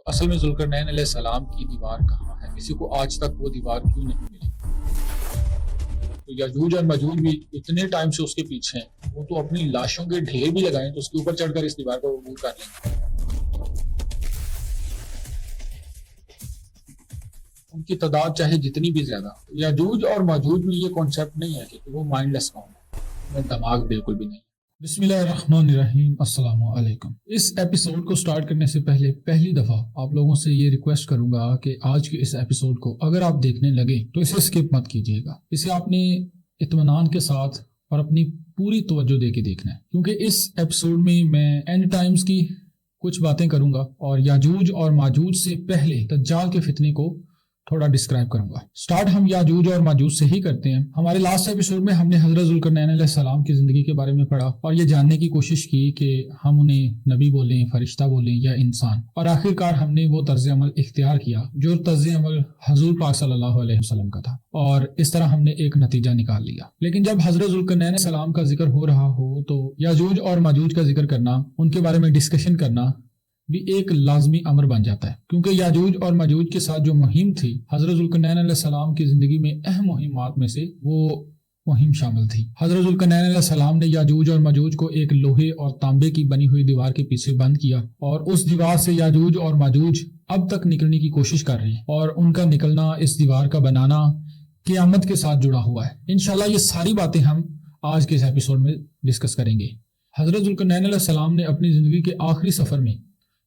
اصل میں ذوالقرنین علیہ السلام کی دیوار کہاں ہے؟ کسی کو آج تک وہ دیوار کیوں نہیں ملی؟ تو یاجوج اور ماجوج بھی اتنے ٹائم سے اس کے پیچھے ہیں، وہ تو اپنی لاشوں کے ڈھیر بھی لگائیں تو اس کے اوپر چڑھ کر اس دیوار کو عبور کر لیں گے۔ ان کی تعداد چاہے جتنی بھی زیادہ، یاجوج اور ماجوج میں یہ کانسیپٹ نہیں ہے کہ وہ مائنڈ لیس قوم ہے، وہ دماغ بالکل بھی نہیں۔ بسم اللہ الرحمن الرحیم، السلام علیکم۔ اس ایپیسوڈ کو سٹارٹ کرنے سے پہلے پہلی دفعہ آپ لوگوں سے یہ ریکویسٹ کروں گا کہ آج کے اس ایپیسوڈ کو اگر آپ دیکھنے لگے تو اسے سکپ مت کیجیے گا، اسے آپ نے اطمینان کے ساتھ اور اپنی پوری توجہ دے کے دیکھنا ہے، کیونکہ اس ایپیسوڈ میں اینڈ ٹائمز کی کچھ باتیں کروں گا اور یاجوج اور ماجوج سے پہلے دجال کے فتنے کو تھوڑا ڈسکرائب کروں گا۔ سٹارٹ ہم یاجوج اور ماجوج سے ہی کرتے ہیں۔ ہمارے لاسٹ ایپیسوڈ میں ہم نے حضرت ذوالقرنین علیہ السلام کی زندگی کے بارے میں پڑھا اور یہ جاننے کی کوشش کی کہ ہم انہیں نبی بولیں، فرشتہ بولیں یا انسان، اور آخر کار ہم نے وہ طرز عمل اختیار کیا جو طرز عمل حضور پاک صلی اللہ علیہ وسلم کا تھا، اور اس طرح ہم نے ایک نتیجہ نکال لیا۔ لیکن جب حضرت ذوالقرنین علیہ السلام کا ذکر ہو رہا ہو تو یاجوج اور ماجوج کا ذکر کرنا، ان کے بارے میں ڈسکشن کرنا بھی ایک لازمی امر بن جاتا ہے، کیونکہ یاجوج اور ماجوج کے ساتھ جو مہم تھی حضرت ذوالقرنین علیہ السلام کی زندگی میں اہم مہمات میں سے وہ مہم شامل تھی۔ حضرت ذوالقرنین علیہ السلام نے یاجوج اور ماجوج کو ایک لوہے اور تانبے کی بنی ہوئی دیوار کے پیچھے بند کیا، اور اس دیوار سے یاجوج اور ماجوج اب تک نکلنے کی کوشش کر رہے ہیں، اور ان کا نکلنا، اس دیوار کا بنانا قیامت کے ساتھ جڑا ہوا ہے۔ انشاءاللہ یہ ساری باتیں ہم آج کے اس ایپیسوڈ میں ڈسکس کریں گے۔ حضرت ذوالقرنین علیہ السلام نے اپنی زندگی کے آخری سفر میں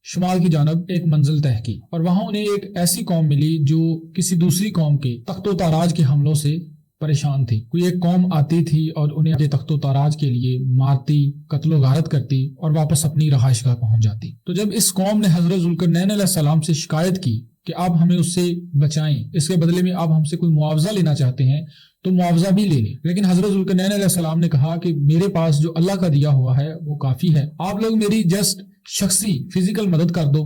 شمال کی جانب ایک منزل طے کی، اور وہاں انہیں ایک ایسی قوم ملی جو کسی دوسری قوم کے تخت و تاراج کے حملوں سے پریشان تھی۔ کوئی ایک قوم آتی تھی اور انہیں تخت و تاراج کے لیے مارتی، قتل و غارت کرتی اور واپس اپنی رہائش گاہ پہنچ جاتی۔ تو جب اس قوم نے حضرت ذوالقرنین علیہ السلام سے شکایت کی کہ آپ ہمیں اس سے بچائیں، اس کے بدلے میں آپ ہم سے کوئی معاوضہ لینا چاہتے ہیں تو معاوضہ بھی لے لیں، لیکن حضرت ذوالقرنین علیہ السلام نے کہا کہ میرے پاس جو اللہ کا دیا ہوا ہے وہ کافی ہے، آپ لوگ میری جسٹ شخصی فزیکل مدد کر دو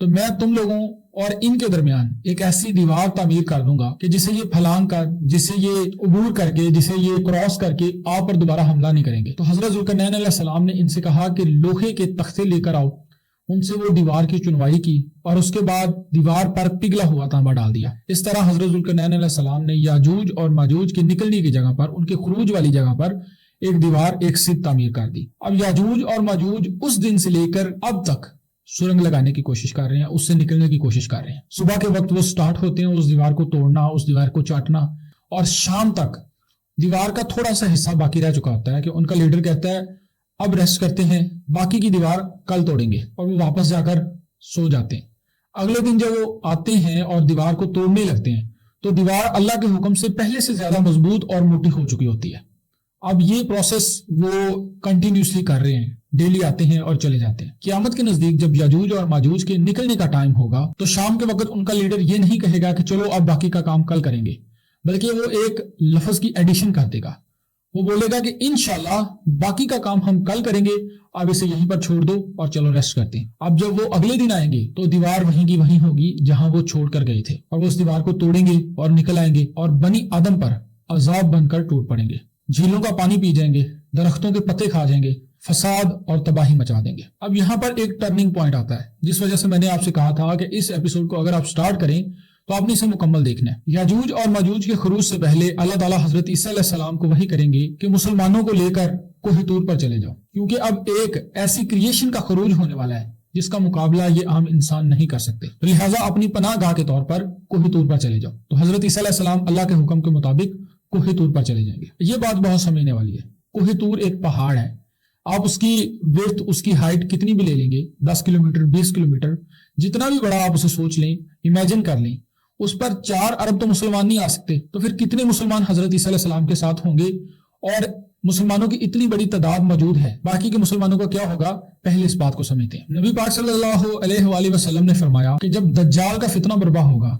تو میں تم لوگوں اور ان کے درمیان ایک ایسی دیوار تعمیر کر دوں گا کہ جسے یہ پھلانگ کر، جسے یہ عبور کر کے، جسے یہ کراس کر کے آپ پر دوبارہ حملہ نہیں کریں گے۔ تو حضرت ذوالقرنین علیہ السلام نے ان سے کہا کہ لوہے کے تختے لے کر آؤ، ان سے وہ دیوار کی چنوائی کی اور اس کے بعد دیوار پر پگھلا ہوا تانبا ڈال دیا۔ اس طرح حضرت ذوالقرنین علیہ السلام نے یاجوج اور ماجوج کے نکلنے کی جگہ پر، ان کے خروج والی جگہ پر ایک دیوار، ایک سد تعمیر کر دی۔ اب یاجوج اور ماجوج اس دن سے لے کر اب تک سرنگ لگانے کی کوشش کر رہے ہیں، اس سے نکلنے کی کوشش کر رہے ہیں۔ صبح کے وقت وہ سٹارٹ ہوتے ہیں اس دیوار کو توڑنا، اس دیوار کو چاٹنا، اور شام تک دیوار کا تھوڑا سا حصہ باقی رہ چکا ہوتا ہے کہ ان کا لیڈر کہتا ہے اب ریسٹ کرتے ہیں، باقی کی دیوار کل توڑیں گے، اور وہ واپس جا کر سو جاتے ہیں۔ اگلے دن جب وہ آتے ہیں اور دیوار کو توڑنے لگتے ہیں تو دیوار اللہ کے حکم سے پہلے سے زیادہ مضبوط اور موٹی ہو چکی ہوتی ہے۔ اب یہ پروسیس وہ کنٹینیوسلی کر رہے ہیں، ڈیلی آتے ہیں اور چلے جاتے ہیں۔ قیامت کے نزدیک جب یاجوج اور ماجوج کے نکلنے کا ٹائم ہوگا تو شام کے وقت ان کا لیڈر یہ نہیں کہے گا کہ چلو اب باقی کا کام کل کریں گے، بلکہ وہ ایک لفظ کی ایڈیشن کر دے گا۔ وہ بولے گا کہ انشاءاللہ باقی کا کام ہم کل کریں گے، اب اسے یہیں پر چھوڑ دو اور چلو ریسٹ کرتے ہیں۔ اب جب وہ اگلے دن آئیں گے تو دیوار وہیں کی وہیں ہوگی جہاں وہ چھوڑ کر گئے تھے، اور وہ اس دیوار کو توڑیں گے اور نکل آئیں گے اور بنی آدم پر عذاب بن کر ٹوٹ پڑیں گے، جھیلوں کا پانی پی جائیں گے، درختوں کے پتے کھا جائیں گے، فساد اور تباہی مچا دیں گے۔ اب یہاں پر ایک ٹرننگ پوائنٹ آتا ہے، جس وجہ سے میں نے آپ سے کہا تھا کہ اس ایپیسوڈ کو اگر آپ سٹارٹ کریں تو آپ نے اسے مکمل دیکھنا ہے۔ یاجوج اور ماجوج کے خروج سے پہلے اللہ تعالیٰ حضرت عیسیٰ علیہ السلام کو وحی کریں گے کہ مسلمانوں کو لے کر کوہ طور پر چلے جاؤ، کیونکہ اب ایک ایسی کریشن کا خروج ہونے والا ہے جس کا مقابلہ یہ عام انسان نہیں کر سکتے، لہٰذا اپنی پناہ گاہ کے طور پر کوہ طور پر چلے جاؤ۔ تو حضرت عیسیٰ علیہ السلام اللہ کے حکم کے مطابق کوہ طور پر چلے جائیں گے۔ یہ بات بہت سمجھنے والی ہے۔ کوہ طور ایک پہاڑ ہے، آپ اس کی ویڈتھ، اس کی ہائٹ کتنی بھی لے لیں گے، 10 کلومیٹر، 20 کلومیٹر، جتنا بھی بڑا آپ اسے سوچ لیں، امیجن کر لیں، اس پر 4 ارب تو مسلمان نہیں آ سکتے، تو پھر کتنے مسلمان حضرت عیسیٰ علیہ السلام کے ساتھ ہوں گے؟ اور مسلمانوں کی اتنی بڑی تعداد موجود ہے، باقی کے مسلمانوں کا کیا ہوگا؟ پہلے اس بات کو سمجھتے ہیں۔ نبی پاک صلی اللہ علیہ وآلہ وسلم نے فرمایا کہ جب دجال کا فتنہ برپا ہوگا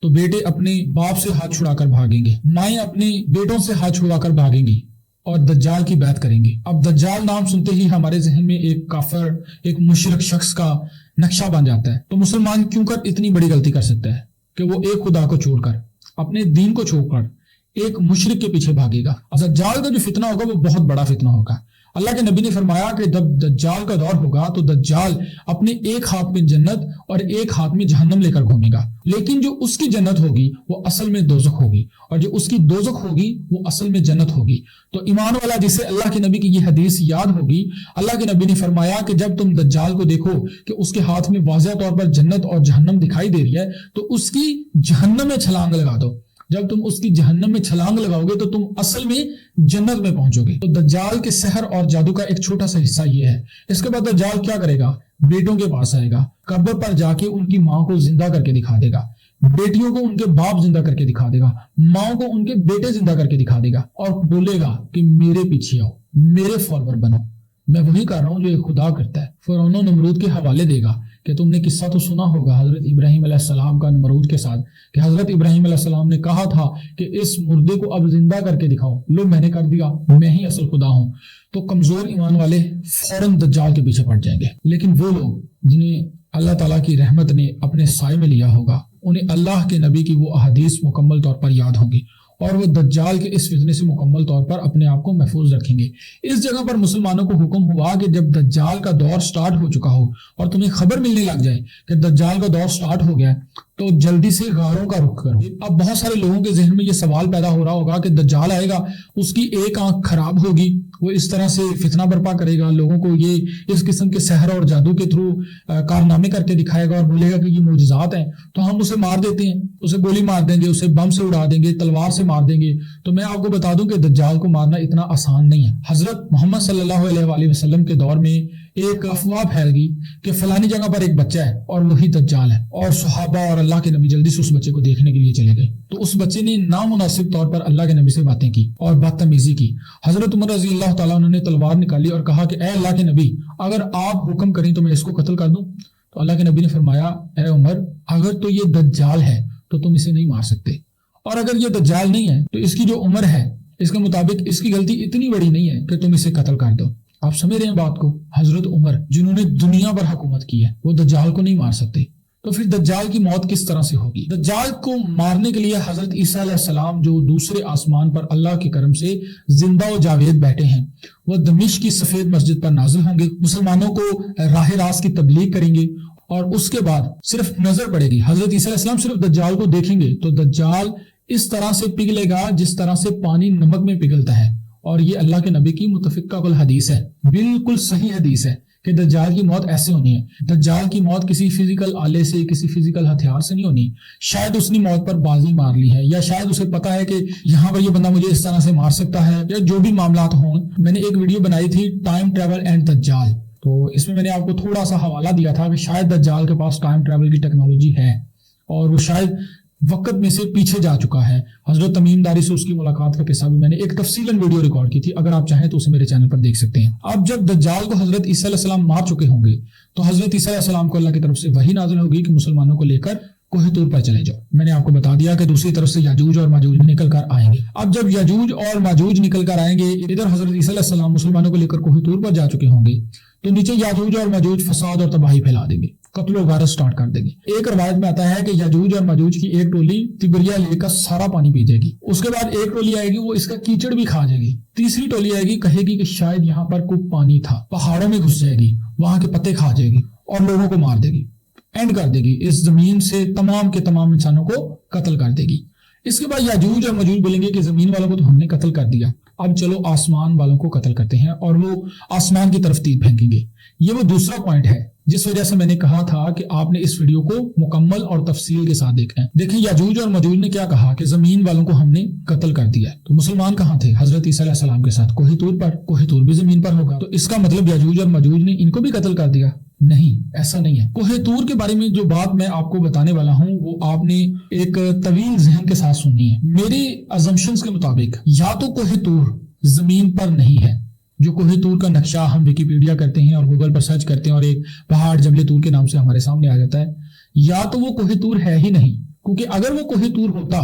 تو بیٹے اپنے باپ سے ہاتھ چھڑا کر بھاگیں گے، مائیں اپنی بیٹوں سے ہاتھ چھڑا کر بھاگیں گی اور دجال کی بیعت کریں گے۔ اب دجال نام سنتے ہی ہمارے ذہن میں ایک کافر، ایک مشرک شخص کا نقشہ بن جاتا ہے۔ تو مسلمان کیوں کر اتنی بڑی غلطی کر سکتا ہے کہ وہ ایک خدا کو چھوڑ کر، اپنے دین کو چھوڑ کر ایک مشرک کے پیچھے بھاگے گا؟ اب دجال کا جو فتنہ ہوگا وہ بہت بڑا فتنہ ہوگا۔ اللہ کے نبی نے فرمایا کہ جب دجال کا دور ہوگا تو دجال اپنے ایک ہاتھ میں جنت اور ایک ہاتھ میں جہنم لے کر گھومے گا، لیکن جو اس کی جنت ہوگی وہ اصل میں دوزخ ہوگی، اور جو اس کی دوزخ ہوگی وہ اصل میں جنت ہوگی۔ تو ایمان والا جسے اللہ کے نبی کی یہ حدیث یاد ہوگی، اللہ کے نبی نے فرمایا کہ جب تم دجال کو دیکھو کہ اس کے ہاتھ میں واضح طور پر جنت اور جہنم دکھائی دے رہی ہے تو اس کی جہنم میں چھلانگ لگا دو۔ جب تم اس کی جہنم میں چھلانگ لگاؤ گے تو تم اصل میں جنت میں پہنچو گے۔ تو دجال کے سحر اور جادو کا ایک چھوٹا سا حصہ یہ ہے۔ اس کے بعد دجال کیا کرے گا؟ بیٹوں کے پاس آئے گا، قبر پر جا کے ان کی ماں کو زندہ کر کے دکھا دے گا، بیٹیوں کو ان کے باپ زندہ کر کے دکھا دے گا، ماں کو ان کے بیٹے زندہ کر کے دکھا دے گا، اور بولے گا کہ میرے پیچھے آؤ، میرے فالوور بنو، میں وہی کر رہا ہوں جو ایک خدا کرتا ہے۔ فرعون و نمرود کے حوالے دے گا کہ تم نے قصہ تو سنا ہوگا حضرت ابراہیم علیہ السلام کا نمرود کے ساتھ، کہ حضرت ابراہیم علیہ السلام نے کہا تھا کہ اس مردے کو اب زندہ کر کے دکھاؤ، لو میں نے کر دیا، میں ہی اصل خدا ہوں۔ تو کمزور ایمان والے فوراً دجال کے پیچھے پڑ جائیں گے، لیکن وہ لوگ جنہیں اللہ تعالیٰ کی رحمت نے اپنے سائے میں لیا ہوگا، انہیں اللہ کے نبی کی وہ احادیث مکمل طور پر یاد ہوں گی، اور وہ دجال کے اس فتنے سے مکمل طور پر اپنے آپ کو محفوظ رکھیں گے۔ اس جگہ پر مسلمانوں کو حکم ہوا کہ جب دجال کا دور سٹارٹ ہو چکا ہو اور تمہیں خبر ملنے لگ جائے کہ دجال کا دور سٹارٹ ہو گیا ہے تو جلدی سے غاروں کا رخ کرو۔ اب بہت سارے لوگوں کے ذہن میں یہ سوال پیدا ہو رہا ہوگا کہ دجال آئے گا، اس کی ایک آنکھ خراب ہوگی، وہ اس طرح سے فتنہ برپا کرے گا، لوگوں کو یہ اس قسم کے سحر اور جادو کے تھرو کارنامے کر کے دکھائے گا اور بولے گا کہ یہ معجزات ہیں، تو ہم اسے مار دیتے ہیں، اسے گولی مار دیں گے، اسے بم سے اڑا دیں گے، تلوار سے مار دیں گے۔ تو میں آپ کو بتا دوں کہ دجال کو مارنا اتنا آسان نہیں ہے۔ حضرت محمد صلی اللہ علیہ وآلہ وسلم کے دور میں ایک افواہ پھیل گئی کہ فلانی جگہ پر ایک بچہ ہے اور وہی دجال ہے، اور صحابہ اور اللہ کے نبی جلدی سے اس بچے کو دیکھنے کے لیے چلے گئے۔ تو اس بچے نے نامناسب طور پر اللہ کے نبی سے باتیں کی اور بدتمیزی کی۔ حضرت عمر رضی اللہ تعالیٰ عنہ نے تلوار نکالی اور کہا کہ اے اللہ کے نبی، اگر آپ حکم کریں تو میں اس کو قتل کر دوں۔ تو اللہ کے نبی نے فرمایا اے عمر، اگر تو یہ دجال ہے تو تم اسے نہیں مار سکتے، اور اگر یہ دجال نہیں ہے تو اس کی جو عمر ہے اس کے مطابق اس کی غلطی اتنی بڑی نہیں ہے کہ تم اسے قتل کر دو۔ آپ سمجھ رہے ہیں بات کو؟ حضرت عمر جنہوں نے دنیا پر حکومت کی ہے وہ دجال کو نہیں مار سکتے، تو پھر دجال کی موت کس طرح سے ہوگی؟ دجال کو مارنے کے لیے حضرت عیسیٰ علیہ السلام جو دوسرے آسمان پر اللہ کے کرم سے زندہ و جاوید بیٹھے ہیں، وہ دمشق کی سفید مسجد پر نازل ہوں گے، مسلمانوں کو راہ راست کی تبلیغ کریں گے، اور اس کے بعد صرف نظر پڑے گی، حضرت عیسیٰ علیہ السلام صرف دجال کو دیکھیں گے تو دجال اس طرح سے پگھلے گا جس طرح سے پانی نمک میں پگھلتا ہے، اور یہ اللہ کے نبی کی متفقہ الحدیث ہے، بالکل صحیح حدیث ہے کہ دجال کی موت ایسے ہونی ہے۔ دجال کی موت کسی فزیکل آلے سے، کسی فزیکل ہتھیار سے نہیں ہونی، شاید اس نے موت پر بازی مار لی ہے، یا شاید اسے پتا ہے کہ یہاں پر یہ بندہ مجھے اس طرح سے مار سکتا ہے، یا جو بھی معاملات ہوں۔ میں نے ایک ویڈیو بنائی تھی ٹائم ٹریول اینڈ دجال، تو اس میں نے آپ کو تھوڑا سا حوالہ دیا تھا کہ شاید دجال کے پاس ٹائم ٹریول کی ٹیکنالوجی ہے اور وہ شاید وقت میں سے پیچھے جا چکا ہے۔ حضرت تمیم داری سے اس کی ملاقات کا قصہ بھی میں نے ایک تفصیلاً ویڈیو ریکارڈ کی تھی، اگر آپ چاہیں تو اسے میرے چینل پر دیکھ سکتے ہیں۔ اب جب دجال کو حضرت عیسیٰ علیہ السلام مار چکے ہوں گے تو حضرت عیسیٰ علیہ السلام کو اللہ کی طرف سے وحی نازل ہوگی کہ مسلمانوں کو لے کر کوہ طور پر چلے جاؤ۔ میں نے آپ کو بتا دیا کہ دوسری طرف سے یاجوج اور ماجوج نکل کر آئیں گے۔ اب جب یاجوج اور ماجوج نکل کر آئیں گے، ادھر حضرت عیسیٰ علیہ السلام مسلمانوں کو لے کر کوہ طور پر جا چکے ہوں گے، تو نیچے یاجوج اور ماجوج فساد اور تباہی پھیلا دیں گے، قتل و غارت سٹارٹ کر دیں گے۔ ایک روایت میں آتا ہے کہ یاجوج اور ماجوج کی ایک ٹولی تبریا لے کر سارا پانی پی جائے گی، اس کے بعد ایک ٹولی آئے گی وہ اس کا کیچڑ بھی کھا جائے گی، تیسری ٹولی آئے گی کہے گی کہ شاید یہاں پر کوئی پانی تھا، پہاڑوں میں گھس جائے گی، وہاں کے پتے کھا جائے گی اور لوگوں کو مار دے گی، اینڈ کر دے گی، اس زمین سے تمام کے تمام انسانوں کو قتل کر دے گی۔ اس کے بعد یاجوج اور ماجوج بولیں گے کہ زمین والوں کو تو ہم نے قتل کر دیا، اب چلو آسمان والوں کو قتل کرتے ہیں، اور وہ آسمان کی طرف تیر پھینکیں گے۔ یہ وہ دوسرا پوائنٹ ہے جس وجہ سے میں نے کہا تھا کہ آپ نے اس ویڈیو کو مکمل اور تفصیل کے ساتھ دیکھنا ہے۔ دیکھیں یاجوج اور ماجوج نے کیا کہا کہ زمین والوں کو ہم نے قتل کر دیا ہے، تو مسلمان کہاں تھے؟ حضرت عیسیٰ علیہ السلام کے ساتھ کوہ طور پر، کوہ طور بھی زمین پر ہوگا، تو اس کا مطلب یاجوج اور ماجوج نے ان کو بھی قتل کر دیا؟ نہیں، ایسا نہیں ہے۔ کوہ طور کے بارے میں جو بات میں آپ کو بتانے والا ہوں وہ آپ نے ایک طویل ذہن کے ساتھ سننی ہے۔ میرے ازمپشنز کے مطابق یا تو کوہ طور زمین پر نہیں ہے، جو کوہ طور کا نقشہ ہم ویکیپیڈیا کرتے ہیں اور گوگل پر سرچ کرتے ہیں اور ایک پہاڑ جبل طور کے نام سے ہمارے سامنے آ جاتا ہے، یا تو وہ کوہ طور ہے ہی نہیں، کیونکہ اگر وہ کوہ طور ہوتا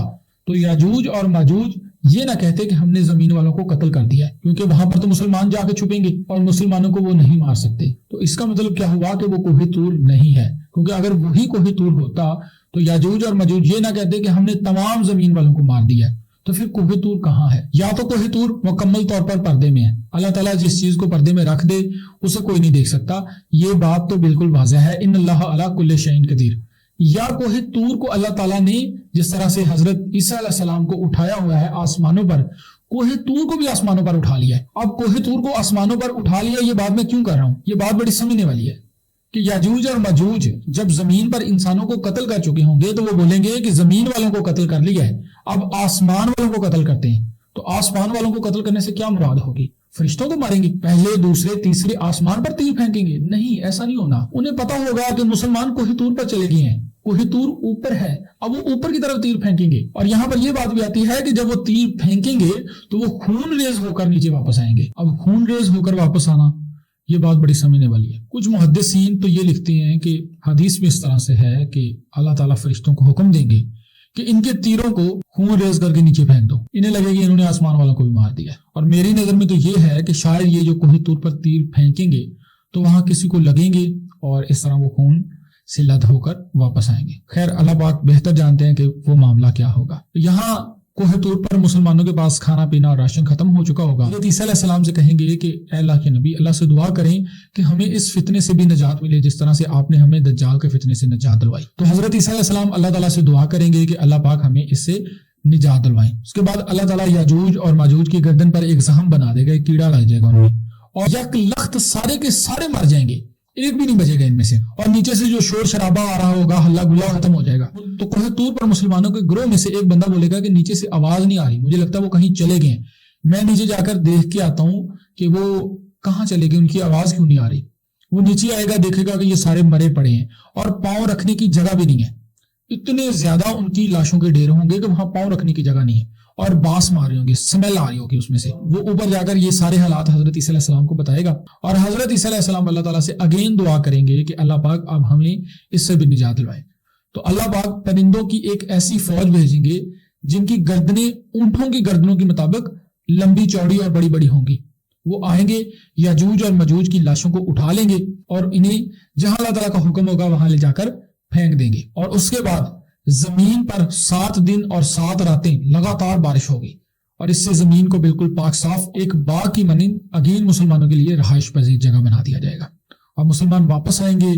تو یاجوج اور ماجوج یہ نہ کہتے کہ ہم نے زمین والوں کو قتل کر دیا ہے، کیونکہ وہاں پر تو مسلمان جا کے چھپیں گے اور مسلمانوں کو وہ نہیں مار سکتے۔ تو اس کا مطلب کیا ہوا کہ وہ کوہ طور نہیں ہے، کیونکہ اگر وہی کوہ طور ہوتا تو یاجوج اور ماجوج یہ نہ کہتے کہ ہم نے تمام زمین والوں کو مار دیا ہے۔ تو پھر کوہ طور کہاں ہے؟ یا تو کوہ طور مکمل طور پر پردے میں ہے، اللہ تعالیٰ جس چیز کو پردے میں رکھ دے اسے کوئی نہیں دیکھ سکتا، یہ بات تو بالکل واضح ہے، ان اللہ علی کل شیء قدیر۔ یا کوہ طور کو اللہ تعالیٰ نے جس طرح سے حضرت عیسیٰ علیہ السلام کو اٹھایا ہوا ہے آسمانوں پر، کوہ طور کو بھی آسمانوں پر اٹھا لیا ہے۔ اب کوہ طور کو آسمانوں پر اٹھا لیا، یہ بات میں کیوں کر رہا ہوں؟ یہ بات بڑی سمجھنے والی ہے کہ یاجوج اور ماجوج جب زمین پر انسانوں کو قتل کر چکے ہوں گے تو وہ بولیں گے کہ زمین والوں کو قتل کر لیا ہے، اب آسمان والوں کو قتل کرتے ہیں۔ تو آسمان والوں کو قتل کرنے سے کیا مراد ہوگی؟ فرشتوں کو ماریں گے، پہلے دوسرے تیسرے آسمان پر تیر پھینکیں گے؟ نہیں، ایسا نہیں ہونا۔ انہیں پتا ہوگا کہ مسلمان کوہ طور پر چلے گئے ہیں، کوہ طور اوپر ہے، اب وہ اوپر کی طرف تیر پھینکیں گے، اور یہاں پر یہ بات بھی آتی ہے کہ جب وہ تیر پھینکیں گے تو وہ خون ریز ہو کر نیچے واپس آئیں گے۔ اب خون ریز ہو کر واپس آنا، یہ بات بڑی سمجھنے والی ہے۔ کچھ محدثین تو یہ لکھتے ہیں کہ حدیث میں اس طرح سے ہے کہ اللہ تعالیٰ فرشتوں کو حکم دیں گے کہ ان کے تیروں کو خون ریز کر کے نیچے پھینک دو، انہیں لگے گی انہوں نے آسمان والوں کو بھی مار دیا۔ اور میری نظر میں تو یہ ہے کہ شاید یہ جو کوہ طور پر تیر پھینکیں گے تو وہاں کسی کو لگیں گے اور اس طرح وہ خون سے لد ہو کر واپس آئیں گے۔ خیر، اللہ پاک بہتر جانتے ہیں کہ وہ معاملہ کیا ہوگا۔ یہاں کوہ طور پر مسلمانوں کے پاس کھانا پینا اور راشن ختم ہو چکا ہوگا۔ حضرت عیسیٰ علیہ السلام سے کہیں گے کہ اے اللہ کے نبی، اللہ سے دعا کریں کہ ہمیں اس فتنے سے بھی نجات ملے جس طرح سے آپ نے ہمیں دجال کے فتنے سے نجات دلوائی۔ تو حضرت عیسیٰ علیہ السلام اللہ تعالیٰ سے دعا کریں گے کہ اللہ پاک ہمیں اس سے نجات دلوائیں۔ اس کے بعد اللہ تعالیٰ یاجوج اور ماجوج کی گردن پر ایک زخم بنا دے گا، ایک کیڑا لگ جائے گا ان میں، اور یک لخت سارے کے سارے مر جائیں گے، ایک بھی نہیں بچے گا ان میں سے، اور نیچے سے جو شور شرابہ آ رہا ہوگا، ہلا گلا ختم ہو جائے گا۔ تو کوہ طور پر مسلمانوں کے گروہ میں سے ایک بندہ بولے گا کہ نیچے سے آواز نہیں آ رہی، مجھے لگتا ہے وہ کہیں چلے گئے ہیں، میں نیچے جا کر دیکھ کے آتا ہوں کہ وہ کہاں چلے گئے، ان کی آواز کیوں نہیں آ رہی۔ وہ نیچے آئے گا، دیکھے گا کہ یہ سارے مرے پڑے ہیں اور پاؤں رکھنے کی جگہ بھی نہیں ہے، اتنے زیادہ ان کی لاشوں کے ڈھیر ہوں گے کہ وہاں پاؤں رکھنے کی جگہ نہیں ہے، اور بانس مار رہے ہوں گے، سمیل آ رہی ہوگی اس میں سے۔ وہ اوپر جا کر یہ سارے حالات حضرت عیسیٰ علیہ السلام کو بتائے گا، اور حضرت عیسیٰ علیہ السلام اللہ تعالیٰ سے اگین دعا کریں گے کہ اللہ پاک اب ہمیں اس سے بھی نجات دلوائے۔ تو اللہ پاک پرندوں کی ایک ایسی فوج بھیجیں گے جن کی گردنیں اونٹوں کی گردنوں کے مطابق لمبی چوڑی اور بڑی بڑی ہوں گی۔ وہ آئیں گے، یاجوج اور ماجوج کی لاشوں کو اٹھا لیں گے اور انہیں جہاں اللہ تعالیٰ کا حکم ہوگا وہاں لے جا کر پھینک دیں گے، اور اس کے بعد زمین پر 7 دن اور 7 راتیں لگاتار بارش ہوگی، اور اس سے زمین کو بالکل پاک صاف ایک باغ کی مانند اگین مسلمانوں کے لیے رہائش پذیر جگہ بنا دیا جائے گا، اور مسلمان واپس آئیں گے،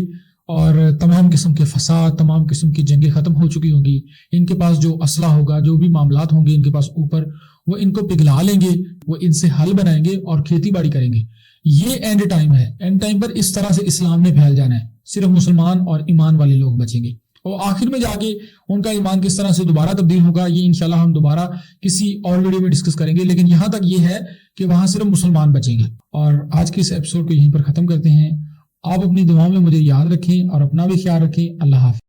اور تمام قسم کے فساد، تمام قسم کی جنگیں ختم ہو چکی ہوں گی۔ ان کے پاس جو اسلحہ ہوگا، جو بھی معاملات ہوں گے ان کے پاس اوپر، وہ ان کو پگھلا لیں گے، وہ ان سے حل بنائیں گے اور کھیتی باڑی کریں گے۔ یہ اینڈ ٹائم ہے، اینڈ ٹائم پر اس طرح سے اسلام نے پھیل جانا ہے، صرف مسلمان اور ایمان والے لوگ بچیں گے، اور آخر میں جا کے ان کا ایمان کس طرح سے دوبارہ تبدیل ہوگا یہ انشاءاللہ ہم دوبارہ کسی اور ویڈیو میں ڈسکس کریں گے، لیکن یہاں تک یہ ہے کہ وہاں صرف مسلمان بچیں گے۔ اور آج کے اس ایپیسوڈ کو یہیں پر ختم کرتے ہیں۔ آپ اپنی دعاؤں میں مجھے یاد رکھیں اور اپنا بھی خیال رکھیں۔ اللہ حافظ۔